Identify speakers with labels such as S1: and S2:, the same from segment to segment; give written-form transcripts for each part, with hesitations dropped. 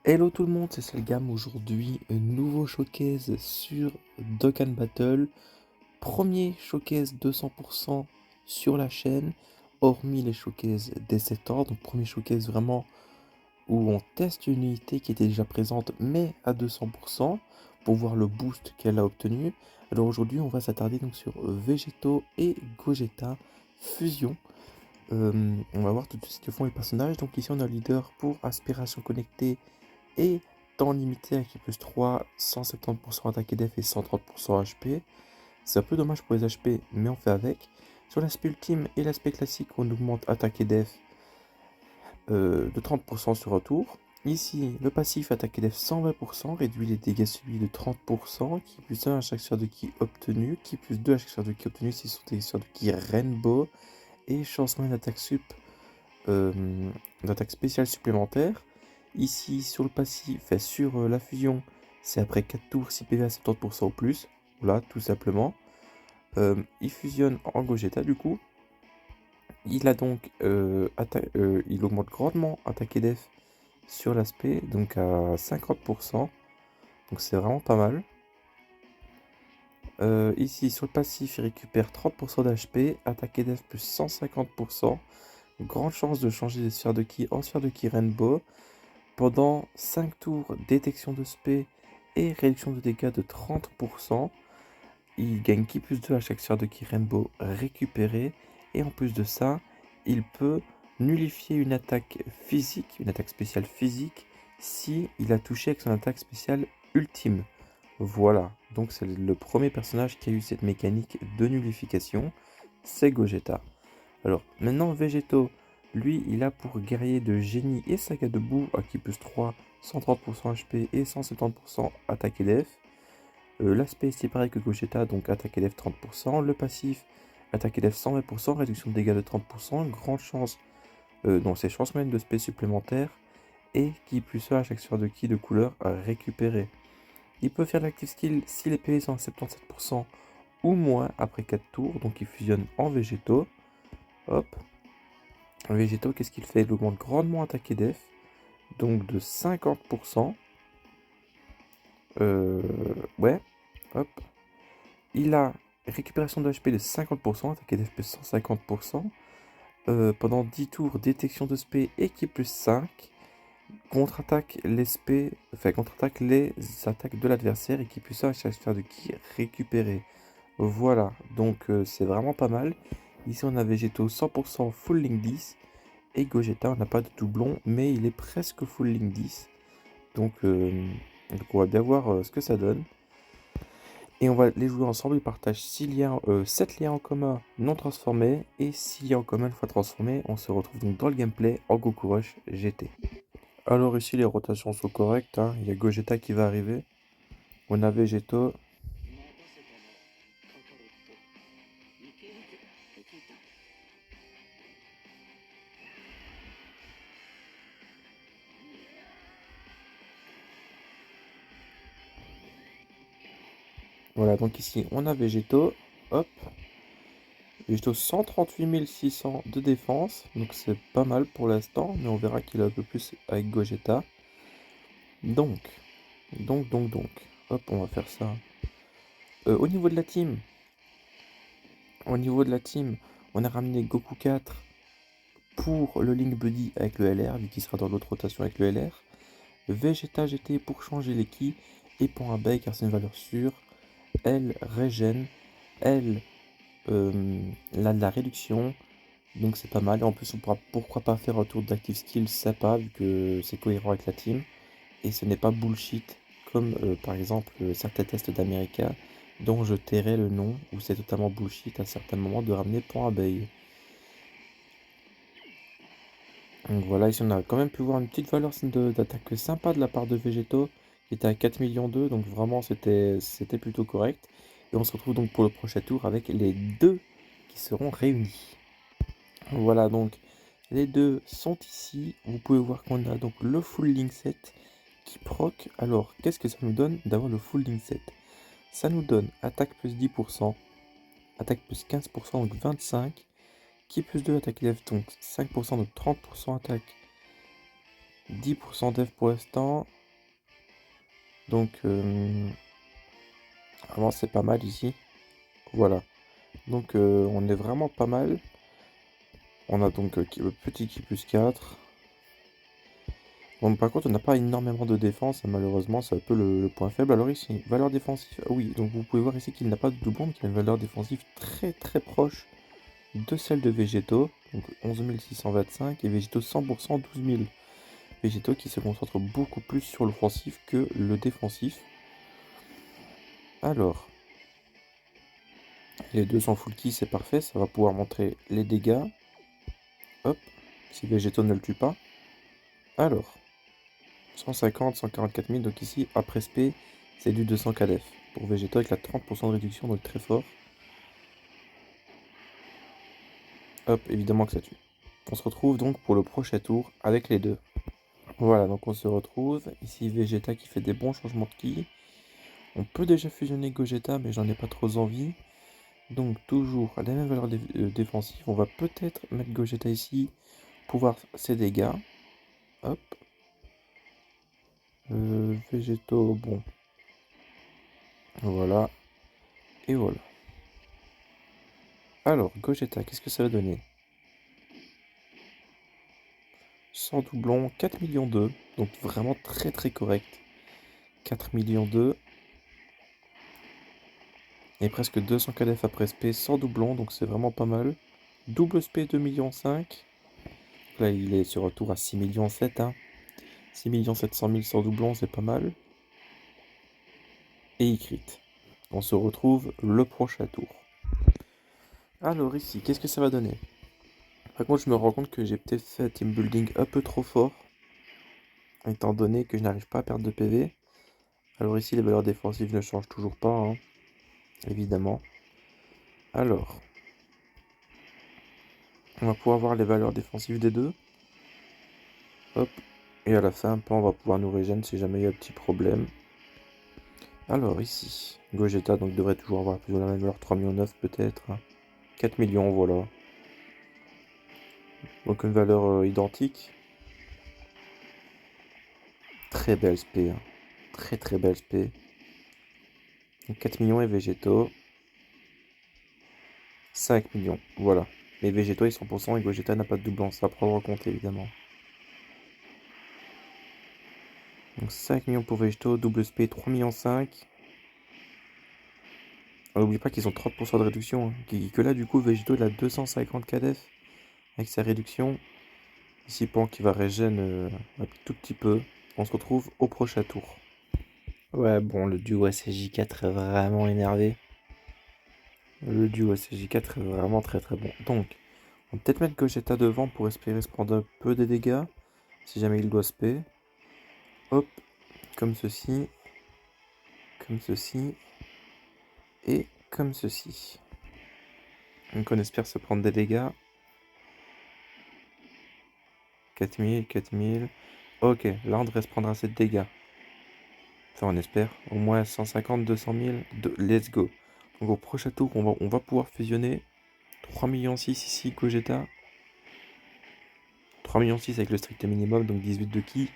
S1: Hello tout le monde, c'est Selgam. Aujourd'hui, un nouveau showcase sur Dokkan Battle. Premier showcase 200% sur la chaîne, hormis les showcases des 7 ans. Donc premier showcase vraiment où on teste une unité qui était déjà présente mais à 200% pour voir le boost qu'elle a obtenu. Alors aujourd'hui, on va s'attarder donc sur Végéto et Gogeta Fusion. On va voir tout de suite ce que font les personnages. Donc ici on a le leader pour Aspiration Connectée et temps limité avec plus 3, 170% attaque et def et 130% HP. C'est un peu dommage pour les HP, mais on fait avec. Sur l'aspect ultime et l'aspect classique, on augmente attaque et def de 30% sur retour. Ici, le passif attaque et def 120%, réduit les dégâts subis de 30%, qui plus 1 à chaque sphère de ki obtenu, qui plus 2 à chaque sphère de ki obtenu si ce sont des sphères de ki Rainbow, et chance moyenne d'attaque spéciale supplémentaire. Ici, sur le passif, sur la fusion, c'est après 4 tours, 6 PV à 70% ou plus. Voilà, tout simplement. Il fusionne en Gogeta, du coup. Il a donc il augmente grandement attaque et def sur l'aspect, donc à 50%. Donc c'est vraiment pas mal. Ici, sur le passif, il récupère 30% d'HP, attaque et def plus 150%. Grande chance de changer des sphères de ki en sphère de ki Rainbow. Pendant 5 tours, détection de spé et réduction de dégâts de 30%. Il gagne ki plus 2 à chaque sphère de ki Rainbow récupérée. Et en plus de ça, il peut nullifier une attaque physique, une attaque spéciale physique, si il a touché avec son attaque spéciale ultime. Voilà, donc c'est le premier personnage qui a eu cette mécanique de nullification, c'est Gogeta. Alors, maintenant, Végéto, lui, il a pour guerrier de génie et saga de boue à qui plus 3, 130% HP et 170% attaque et def. L'aspect c'est pareil que Gogeta, donc attaque et def 30%. Le passif, attaque et def 120%, réduction de dégâts de 30%. Grande chance, donc c'est chance moyenne de spé supplémentaire. Et qui plus 1 à chaque sphère de ki de couleur à récupérer. Il peut faire l'active skill si les PV sont à 77% ou moins après 4 tours, donc il fusionne en Végéto. Hop. Végéto, qu'est-ce qu'il fait? Il augmente grandement attaque et def, donc de 50%. Ouais, hop. Il a récupération de HP de 50%, attaque et def plus 150%. Pendant 10 tours, détection de spé et qui plus 5. Contre-attaque les spé, enfin contre-attaque les attaques de l'adversaire et qui plus 1 à chaque sphère de ki récupéré. Voilà, donc c'est vraiment pas mal. Ici on a Végéto 100% full link 10. Et Gogeta, on n'a pas de doublon, mais il est presque full link 10. Donc on va bien voir ce que ça donne. Et on va les jouer ensemble. Ils partagent 7 liens en commun non transformés et 6 liens en commun une fois transformés. On se retrouve donc dans le gameplay en Goku Rush GT. Alors ici les rotations sont correctes, hein. Il y a Gogeta qui va arriver. On a Végéto. Voilà, donc ici on a Végéto. Hop. Végéto 138 600 de défense. Donc c'est pas mal pour l'instant. Mais on verra qu'il a un peu plus avec Gogeta. Donc. Hop, on va faire ça. Au niveau de la team. On a ramené Goku 4 pour le Link Buddy avec le LR, vu qu'il sera dans l'autre rotation avec le LR. Vegeta GT pour changer les ki. Et pour un Bay car c'est une valeur sûre. L régène. L la réduction. Donc c'est pas mal. Et en plus on pourra pourquoi pas faire un tour d'active skill sympa vu que c'est cohérent avec la team. Et ce n'est pas bullshit comme par exemple certains tests d'America dont je tairai le nom, où c'est totalement bullshit à certains moments de ramener point abeille. Donc voilà, ici on a quand même pu voir une petite valeur d'attaque sympa de la part de Végéto, qui était à 4 millions 2, donc vraiment c'était plutôt correct. Et on se retrouve donc pour le prochain tour avec les deux qui seront réunis. Voilà, donc les deux sont ici. Vous pouvez voir qu'on a donc le full link set qui proc. Alors, qu'est-ce que ça nous donne d'avoir le full link set? Ça nous donne attaque plus 10%, attaque plus 15%, donc 25, qui plus 2 attaque élève, donc 5%, donc 30% attaque 10% def pour l'instant. Donc, vraiment, c'est pas mal ici. Voilà. Donc, on est vraiment pas mal. On a donc le petit qui plus 4. Bon, par contre, on n'a pas énormément de défense, et malheureusement, c'est un peu le point faible. Alors ici, valeur défensive. Ah oui, donc vous pouvez voir ici qu'il n'a pas de doublon, qu'il a une valeur défensive très très proche de celle de Végétaux. Donc 11 625 et Végétaux 100% 12 000. Végétaux qui se concentre beaucoup plus sur l'offensif que le défensif. Alors, les deux sont full key, c'est parfait. Ça va pouvoir montrer les dégâts. Hop, si Végétaux ne le tue pas. Alors, 150, 144 000. Donc ici, après SP, c'est du 200 KDF. Pour Végétaux avec la 30% de réduction, donc très fort. Hop, évidemment que ça tue. On se retrouve donc pour le prochain tour avec les deux. Voilà, donc on se retrouve. Ici, Vegeta qui fait des bons changements de ki. On peut déjà fusionner Gogeta, mais j'en ai pas trop envie. Donc toujours à la même valeur défensive. On va peut-être mettre Gogeta ici pour voir ses dégâts. Hop. Végétaux, bon. Voilà. Et voilà. Alors, Gogeta, qu'est-ce que ça va donner? Sans doublon, 4 millions 2. Donc vraiment très très correct. 4 millions 2. Et presque 200 KDF après SP sans doublon, donc c'est vraiment pas mal. Double SP 2 millions 5. Là il est sur retour à 6 millions 7. 6 700 000 sans doublon, c'est pas mal. Et il crit. On se retrouve le prochain tour. Alors ici, qu'est-ce que ça va donner? Par contre, je me rends compte que j'ai peut-être fait un team building un peu trop fort. Étant donné que je n'arrive pas à perdre de PV. Alors ici, les valeurs défensives ne changent toujours pas, évidemment. Alors, on va pouvoir voir les valeurs défensives des deux. Hop. Et à la fin, on va pouvoir nous régénérer si jamais il y a un petit problème. Alors ici, Gogeta donc devrait toujours avoir plus ou moins la même valeur, 3 millions 9 peut-être. 4 millions, voilà. Donc une valeur identique. Très belle SP. Très très belle SP. Donc 4 millions et végétaux. 5 millions, voilà. Les végétaux ils sont 100% et Gogeta n'a pas de doublon, ça à prendre en compte évidemment. Donc 5 millions pour végétaux, double SP 3 millions 5. N'oublie pas qu'ils ont 30% de réduction. Que là du coup végétaux il a 250 KDF avec sa réduction. Ici Pan qui va régénérer un tout petit peu. On se retrouve au prochain tour. Ouais bon le duo ACJ4 est vraiment énervé. Le duo ACJ4 est vraiment très très bon. Donc on va peut-être mettre Gogeta devant pour espérer se prendre un peu des dégâts. Si jamais il doit spé. Hop, comme ceci. Comme ceci. Et comme ceci. Donc on espère se prendre des dégâts. 4000, 4000. Ok, là on devrait se prendre assez de dégâts. Enfin on espère. Au moins 150, 200 000. Let's go. Donc au prochain tour on va pouvoir fusionner. 3 millions 6 ici Gogeta. 3 millions 6 avec le strict minimum, donc 18 de ki.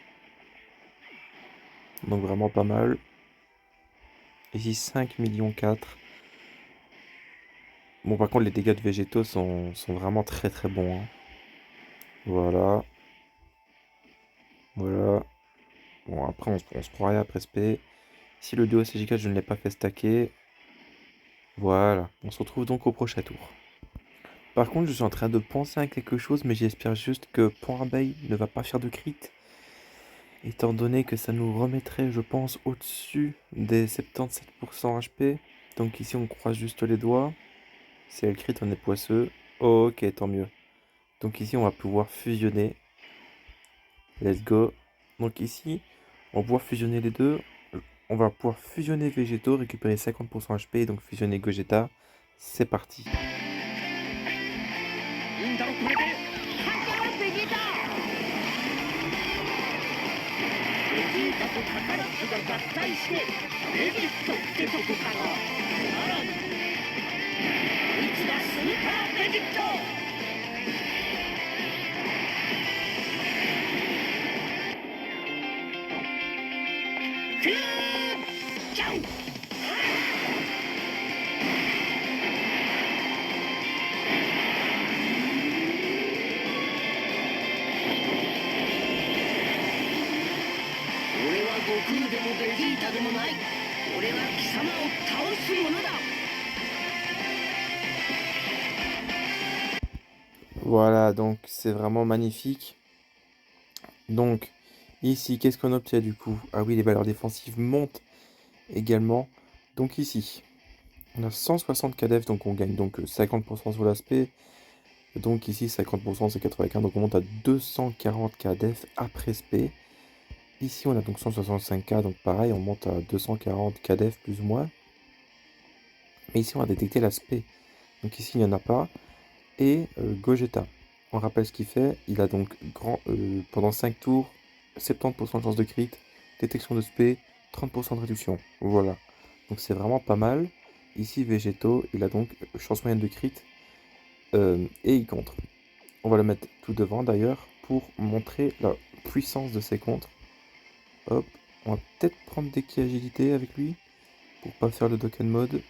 S1: Donc vraiment pas mal. Ici 5 millions 4. Bon par contre les dégâts de végétaux sont vraiment très très bons. Voilà. Voilà. Bon après on se croirait après SP. Si le duo CJ4 je ne l'ai pas fait stacker. Voilà. On se retrouve donc au prochain tour. Par contre je suis en train de penser à quelque chose, mais j'espère juste que Point Abeille ne va pas faire de crit. Étant donné que ça nous remettrait, je pense, au-dessus des 77% HP. Donc ici, on croise juste les doigts. Si elle crit, on est poisseux. Oh, ok, tant mieux. Donc ici, on va pouvoir fusionner. Let's go. Donc ici, on va pouvoir fusionner les deux. On va pouvoir fusionner Végétaux, récupérer 50% HP, et donc fusionner Gogeta. C'est parti. Voilà, donc c'est vraiment magnifique. Donc, ici, qu'est-ce qu'on obtient du coup? Ah oui, les valeurs défensives montent également. Donc ici, on a 160 KDF, donc on gagne donc 50% sur l'aspect. Donc ici, 50% c'est 95, donc on monte à 240 KDF après SP. Ici, on a donc 165K, donc pareil, on monte à 240 KDF plus ou moins. Mais ici, on va détecter l'aspect. Donc ici, il n'y en a pas. Et Gogeta, on rappelle ce qu'il fait. Il a donc pendant 5 tours, 70% de chance de crit, détection de spé, 30% de réduction. Voilà. Donc c'est vraiment pas mal. Ici, Végéto, il a donc chance moyenne de crit et il contre. On va le mettre tout devant d'ailleurs pour montrer la puissance de ses contres. Hop, on va peut-être prendre des ki agilité avec lui pour pas faire le Dokkan mode.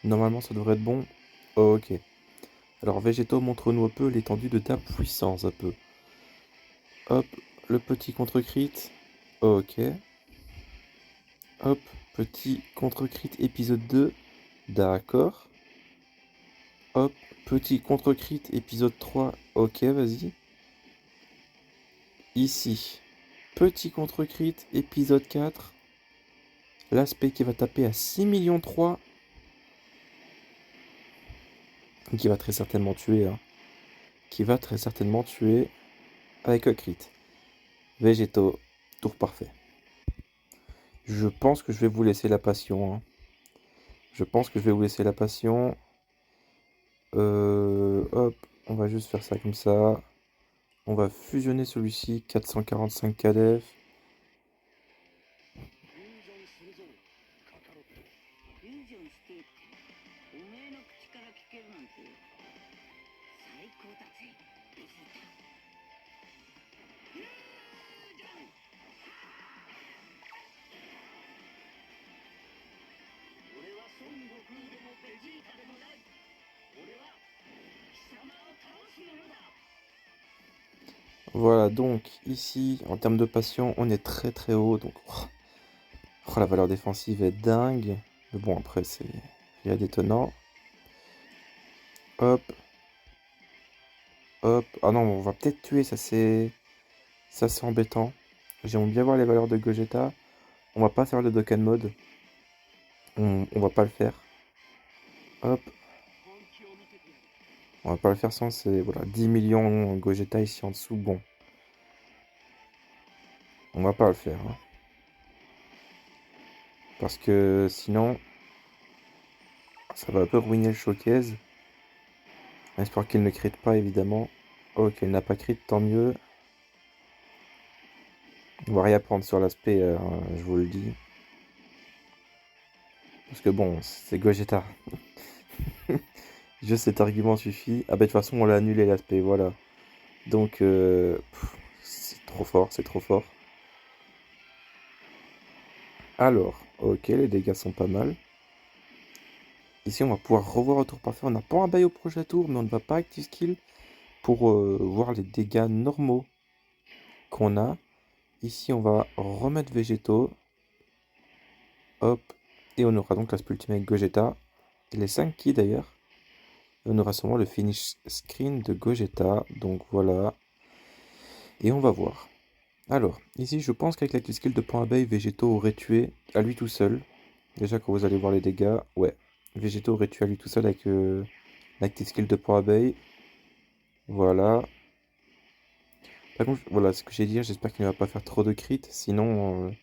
S1: Normalement, ça devrait être bon. Ok. Alors, Végéto, montre-nous un peu l'étendue de ta puissance, un peu. Hop, le petit contre-crit. Ok. Hop, petit contre-crit épisode 2. D'accord. Hop, petit contre-crit épisode 3. Ok, vas-y. Ici, petit contre-crit épisode 4. L'aspect qui va taper à 6 millions 3. Qui va très certainement tuer. Hein. Qui va très certainement tuer avec un crit. Végéto, tour parfait. Je pense que je vais vous laisser la passion. Hein. Je pense que je vais vous laisser la passion. Hop, on va juste faire ça comme ça. On va fusionner celui-ci, 445 KDF. Voilà, donc ici, en termes de passion, on est très très haut. Donc, la valeur défensive est dingue. Mais bon, après, c'est rien d'étonnant. Hop. Hop. Ah non, on va peut-être tuer, ça c'est embêtant. J'aimerais bien voir les valeurs de Gogeta. On va pas faire le Dokkan mode. On va pas le faire. Hop. On va pas le faire sans, c'est voilà, 10 millions Gogeta ici en dessous. Bon. On va pas le faire. Hein. Parce que sinon, ça va un peu ruiner le showcase. J'espère qu'il ne crit pas, évidemment. Ok, il n'a pas crit, tant mieux. On va rien prendre sur l'aspect, je vous le dis. Parce que bon, c'est Gogeta. Juste cet argument suffit. Ah bah de toute façon, on l'a annulé l'aspect, voilà. Donc, c'est trop fort, c'est trop fort. Alors, ok, les dégâts sont pas mal. Ici, on va pouvoir revoir au tour parfait. On n'a pas un bail au prochain tour, mais on ne va pas active skill pour voir les dégâts normaux qu'on a. Ici, on va remettre Végéto. Hop. Et on aura donc l'aspect ultime avec Gogeta. Et les 5 ki d'ailleurs. Et on aura sûrement le finish screen de Gogeta. Donc voilà. Et on va voir. Alors, ici, je pense qu'avec l'active skill de point abeille, Végéto aurait tué à lui tout seul. Déjà, quand vous allez voir les dégâts, ouais. Végéto aurait tué à lui tout seul avec l'active skill de point abeille. Voilà. Par contre, voilà ce que j'ai dit, j'espère qu'il ne va pas faire trop de crit. Sinon,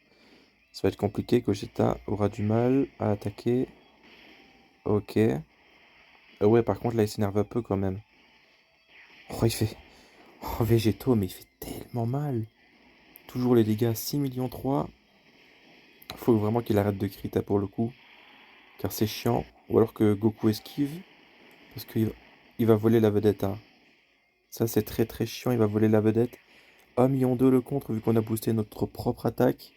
S1: ça va être compliqué. Gogeta aura du mal à attaquer. Ok. Ouais, par contre, là, il s'énerve un peu quand même. Oh, il fait... Oh, Végéto, mais il fait tellement mal. Toujours les dégâts, 6 millions 3. Faut vraiment qu'il arrête de crit pour le coup. Car c'est chiant. Ou alors que Goku esquive. Parce qu'il va voler la vedette. Hein. Ça, c'est très très chiant. Il va voler la vedette. 1 million 2 le contre vu qu'on a boosté notre propre attaque.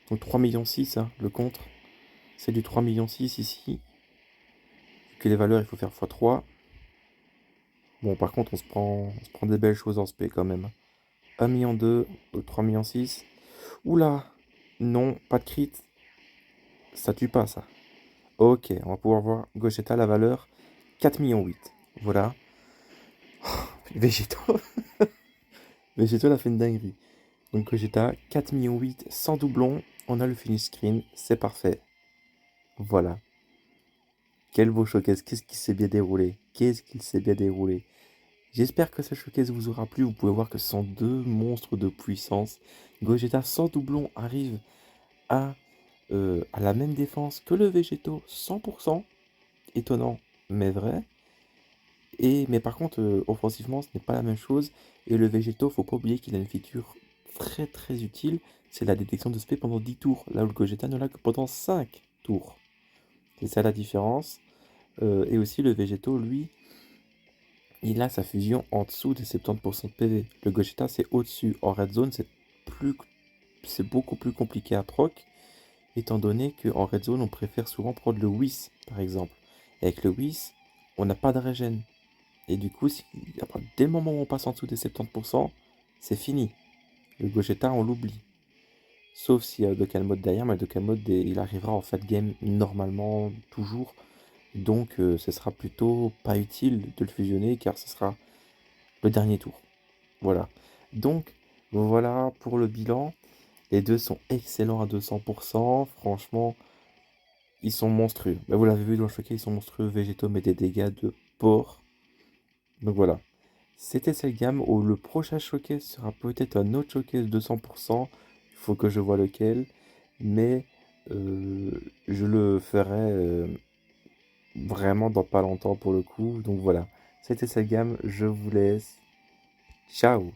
S1: Donc 3,6 millions, hein, le contre. C'est du 3,6 millions ici. Vu que les valeurs, il faut faire x3. Bon, par contre, on se prend des belles choses en SP quand même. 1,2 million, 3,6 millions. Oula! Non, pas de crit. Ça tue pas, ça. Ok, on va pouvoir voir Gogeta, la valeur 4,8 millions. Voilà. Végétaux. Végétaux, a fait une dinguerie. Donc Gogeta, 4,8 millions sans doublon. On a le finish screen. C'est parfait. Voilà. Quel beau showcase. Qu'est-ce qui s'est bien déroulé? Qu'est-ce qu'il s'est bien déroulé? J'espère que ce showcase vous aura plu. Vous pouvez voir que ce sont deux monstres de puissance. Gogeta sans doublon arrive à la même défense que le Végétaux 100%. Étonnant, mais vrai. Mais par contre, offensivement, ce n'est pas la même chose. Et le Végétaux, faut pas oublier qu'il a une feature très très utile. C'est la détection de spé pendant 10 tours. Là où le Gogeta ne l'a que pendant 5 tours. C'est ça la différence. Et aussi le Végétaux, lui, il a sa fusion en dessous des 70% de PV. Le Gogeta, c'est au-dessus. En Red Zone, c'est beaucoup plus compliqué à proc, étant donné qu'en Red Zone, on préfère souvent prendre le Whis, par exemple. Et avec le Whis, on n'a pas de régène. Et du coup, dès le moment où on passe en dessous des 70%, c'est fini. Le Gogeta, on l'oublie. Sauf s'il y a Dokkan Mode derrière, mais le Dokkan Mode, il arrivera en fat game normalement, toujours. Donc, ce sera plutôt pas utile de le fusionner, car ce sera le dernier tour. Voilà. Donc, voilà pour le bilan. Les deux sont excellents à 200%. Franchement, ils sont monstrueux. Bah, vous l'avez vu dans le showcase, ils sont monstrueux. Végétaux met des dégâts de porc. Donc voilà. C'était cette gamme où le prochain showcase sera peut-être un autre showcase 200%. Il faut que je vois lequel. Mais euh, je le ferai vraiment dans pas longtemps pour le coup. Donc voilà. C'était cette gamme. Je vous laisse. Ciao.